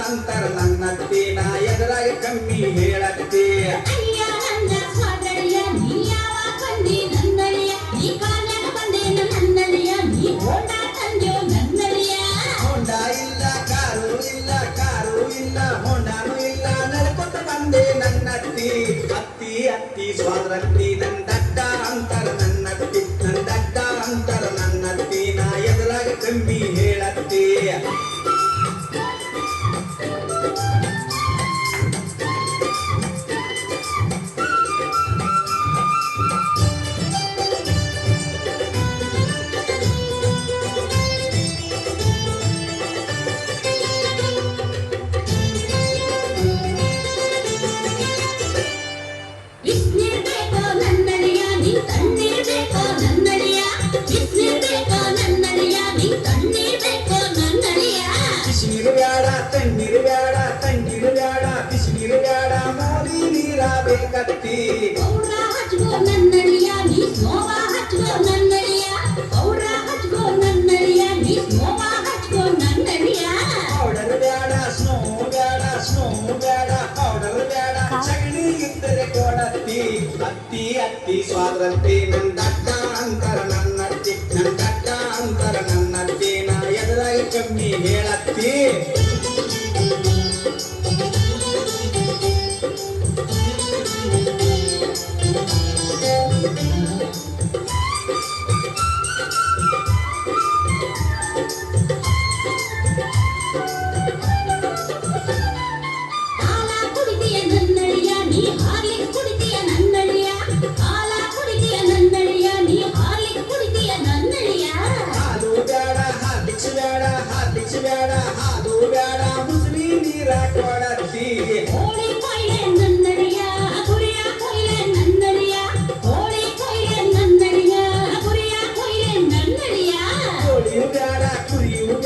ಅಂತರ ನನ್ನತ್ತಿ ನಾ ಎದುರಾಗಿ ಕಮ್ಮಿ ಹೇಳತ್ತಿ ಅಯ್ಯ ನನ್ನ ಸ್ವಾದಳಿಯ ನೀ ಯಾವಾಗ ಬಂದಿ ನನ್ನಳಿಯ ನೀ ಕಾಲ್ಯಾಗ ಬಂದೇನ ನನ್ನಳಿಯ ನೀ ಹೋಂಡ ತಂದ್ಯೋ ನನ್ನಳಿಯ ಹೊಂಡ ಇಲ್ಲ ಕಾರು ಇಲ್ಲ ಹೊಂಡಾನು ಇಲ್ಲ ನಡ್ಕೊತ ಬಂದೆ ನನ್ನತ್ತಿ ಅತ್ತಿ ಅತ್ತಿ ಸ್ವಾದ್ರತ್ತಿ ನನ್ನ ದಡ್ಡ ಅಂತರ ನನ್ನತ್ತಿ ನನ್ನ ದಡ್ಡ ಅಂತರ ನನ್ನತ್ತಿ ನಾ ಎದುರಾಗಿ ಕಮ್ಮಿ ಹೇಳತ್ತಿ ಬಿಸ್ನೀರ್ ಬೇಕೋ ನನ್ನಳಿಯ ನೀ ತಣ್ಣೀರ್ ಬೇಕೋ ನನ್ನಳಿಯ ಬಿಸ್ನೀರ್ ಬೇಕೋ ನನ್ನಳಿಯ ನೀ ತಣ್ಣೀರ್ ಬೇಕೋ ನನ್ನಳಿಯ ಬಿಸಿನೀರು ಬ್ಯಾಡ ತಣ್ಣೀರು ಬ್ಯಾಡ ತಣ್ಣೀರು ಬ್ಯಾಡ ಬಿಸಿನೀರು ಬ್ಯಾಡ ಮೋದಿ ನೀರ ಬೇಕತ್ತಿ ಪೌಡ್ರ ಹಚ್ಕೋ ನನ್ನಳಿಯ ನೀ ಸ್ನೋವ ಹಚ್ಕೋ ನನ್ನಳಿಯ ಪೌಡ್ರ ಹಚ್ಕೋ ನನ್ನಳಿಯ ನೀ ಸ್ನೋವ ಹಚ್ಕೋ ನನ್ನಳಿಯ ಪೌಡರ್ ಬ್ಯಾಡ ಸ್ನೋ ಬ್ಯಾಡ ಪೌಡರ್ ಬ್ಯಾಡ ಸಗಣಿ ಇದ್ದರೆ ಕೊಡತ್ತಿ ಅತ್ತಿ ಅತ್ತಿ ಸ್ವಾದ್ರತ್ತಿ ನನ್ನ ದಡ್ಡ ಅಂತರ ನನ್ನತ್ತಿ ನನ್ನ ದಡ್ಡ ಅಂತರ ನನ್ನತ್ತಿ ನಾ ಎದುರಾಗಿ ಕಮ್ಮಿ ಹೇಳತ್ತಿ ಹಾಲ ಕುಡಿದೀಯ ನನ್ನಳಿಯ ನೀ ಹಾರ್ಲಿಕ್ ಕುಡಿದೀಯ ನನ್ನಳಿಯ ಹಾಲ ಕುಡಿದೀಯ ನನ್ನಳಿಯ ನೀ ಹಾರ್ಲಿಕ್ ಕುಡಿದೀಯ ನನ್ನಳಿಯ ಹಾಲು ಬ್ಯಾಡ ಹಾಲಿಕ್ಸ್ ಬ್ಯಾಡ ಹಾಲು ಬ್ಯಾಡ ಮುಸ್ಲಿ ನೀರ ಕೊಡತ್ತಿ ಕೋಳಿ ಕೊಯ್ಲೆ ನನ್ನಳಿಯ ಕುರಿಯ ಕೊಯ್ಲೆ ನನ್ನಳಿಯ ಕೋಳಿ ಕೊಯ್ಲೆ ನನ್ನಳಿಯ ಕುರಿಯ ಕೊಯ್ಲೆ ನನ್ನಳಿಯ ಕೋಳಿಯು ಬ್ಯಾಡ ಕುರಿಯು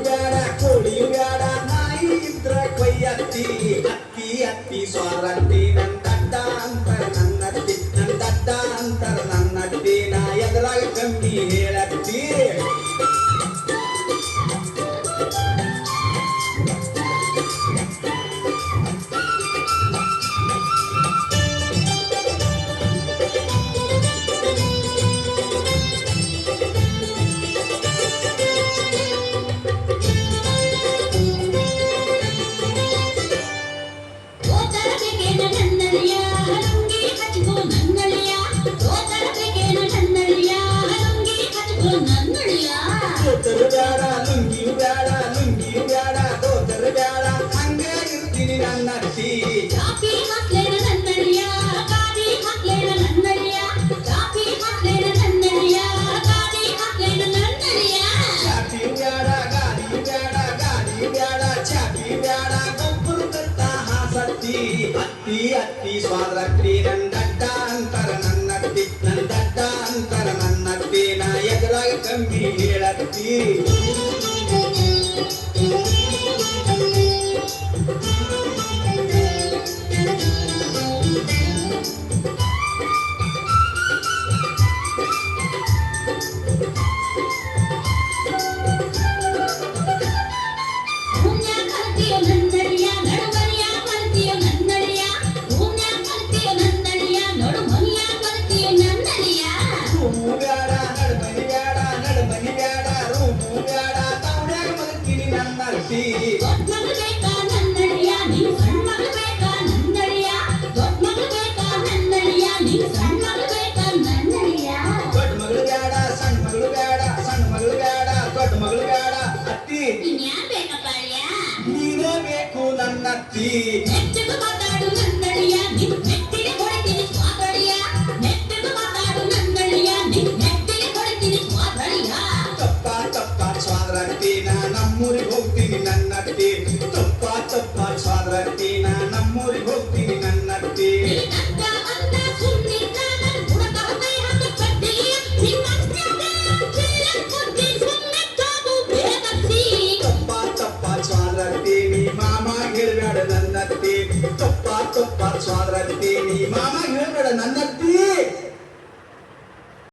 ಬ್ಯಾಡ ಕೋಳಿಯು ಬ್ಯಾಡ ನಾಯಿ ಇದ್ರ ಕೊಯ್ಯತ್ತಿ ಅತ್ತಿ ಅತ್ತಿ ಸ್ವಾದ್ರತ್ತಿ ನನ್ನ ದಡ್ಡ ಅಂತರ ನನ್ನತ್ತಿ ನನ್ನ ದಡ್ಡ ಅಂತರ ನನ್ನತ್ತಿ ನಾ ಎದುರಾಗಿ ಕಮ್ಮಿ ಹೇಳತ್ತಿ ಗೋಚರ ಬೇಕೇನ ನನ್ನಳಿಯ ಲುಂಗಿ ಹಚ್ಕೋ ನನ್ನಳಿಯ ಗೋಚರ ಬೇಕೇನ ನನ್ನಳಿಯ ಲುಂಗಿ ಹಚ್ಕೋ ನನ್ನಳಿಯ ದೋತರು ಬ್ಯಾಡ ಲುಂಗಿಯು ಬ್ಯಾಡ ದೋತರು ಬ್ಯಾಡ ಹಂಗೆ ಇರ್ತೀನಿ ನನ್ನತ್ತಿ ಚಾಪಿ ಹಾಕ್ಲೇನ ನನ್ನಳಿಯ ಗಾಡಿ ಹಾಕ್ಲೇನ ನನ್ನಳಿಯ ಚಾಪಿ ಹಾಕ್ಲೇನ ನನ್ನಳಿಯ ಗಾಡಿ ಹಾಕ್ಲೇನ ನನ್ನಳಿಯ ಚಾಪಿಯು ಬ್ಯಾಡ ಗಾಡಿಯು ಬ್ಯಾಡ ಚಾಪಿ ಬ್ಯಾಡ ಗೊಬ್ಬರು ಕತ್ತ ಹಾಸತ್ತಿ ಅತ್ತಿ ಅತ್ತಿ ಸ್ವಾದ್ರತ್ತಿ ನನ್ನ ದಡ್ಡ ಅಂತರ ನನ್ನತ್ತಿ ನನ್ನ ದಡ್ಡ ಅಂತರ ನನ್ನತ್ತಿ ನಾ ಎದುರಾಗಿ ಕಮ್ಮಿ ಹೇಳತ್ತಿ ಪುಣ್ಯ ಕಲ್ತಿಯೋ ನನ್ನಳಿಯ ನಡುಮನಿಯ ಕಲ್ತಿಯೋ ನನ್ನಳಿಯ ಪುಣ್ಯ ಕಲ್ತಿಯೋ ನನ್ನಳಿಯ ನಡುಮನಿಯ ಕಲ್ತಿಯೋ ನನ್ನಳಿಯ ರೂಮು ಬ್ಯಾಡ ನಡುಮನಿ ಬ್ಯಾಡ ರೂಮು ಬ್ಯಾಡ ತವಡ್ಯಾಗ ಮಲಗ್ತೀನಿ ನನ್ನತ್ತಿ ದೊಡ್ಡ ಮಗಳು ಬೇಕಾ ನನ್ನಳಿಯ ನೀನು ಸಣ್ಣ ಮಗಳು ಬೇಕಾ ನನ್ನಳಿಯ ದೊಡ್ಡ ಮಗಳು ಬೇಕಾ ನನ್ನಳಿಯ ನೀನು ಸಣ್ಣ ಮಗಳು ಬೇಕಾ ನನ್ನಳಿಯ ದೊಡ್ಡ ಮಗಳು ಬ್ಯಾಡ ಸಣ್ಣ ಮಗಳು ಬ್ಯಾಡ ದೊಡ್ಡ ಮಗಳು ಬ್ಯಾಡ ಅತ್ತಿ ಇನ್ಯಾನ್ ಬೇಕಪ್ಪ ಅಳಿಯ ನೀನೇ ಬೇಕು ನನ್ನತ್ತಿ ನೆಟ್ಟಿಗೆ ಮಾತಾಡು ನನ್ನಳಿಯ ನಿನ್ ನೆಟ್ಟಿಗೆ ಹೊಡಿತೀನಿ ಸ್ವಾದಳಿಯ ನೆಟ್ಟಿಗೆ ಮಾತಾಡು ನನ್ನಳಿಯ ನಿನ್ ನೆಟ್ಟಿಗೆ ಹೊಡಿತೀನಿ ಸ್ವಾದಳಿಯ ತಪ್ಪ ಸ್ವಾದ್ರತ್ತಿ ನಾ ನಮ್ಮೂರಿಗೆ ಹೋಗ್ತೀನಿ ನನ್ನತ್ತಿ ತಪ್ಪ ಸ್ವಾದ್ರತ್ತಿ ನಾ ನಮ್ಮೂರಿಗೆ ಹೋಗ್ತೀನಿ ನನ್ನತ್ತಿ ನಿನ್ನಂತ ಅಂದ ಸುಮ್ನಿದ್ದ ನನ್ ಗುಣಕ ಕೈ ಹಾಕಿ ಕಡ್ಡಿಲಿಯ ನಿನ್ನಂತ ಕುದ್ದಿ ಸುಮ್ನೆ ಕಾದು ಬೇಗತ್ತಿ ತಪ್ಪ ಸ್ವಾದ್ರತ್ತಿ ನೀ ಮಾಮ ಹೇಳ್ಬೇಡ ನನ್ನತ್ತಿ ತಪ್ಪ ಸ್ವಾದ್ರತ್ತಿ ನೀ ಮಾಮ ಹೇಳ್ಬೇಡ ನನ್ನತ್ತಿ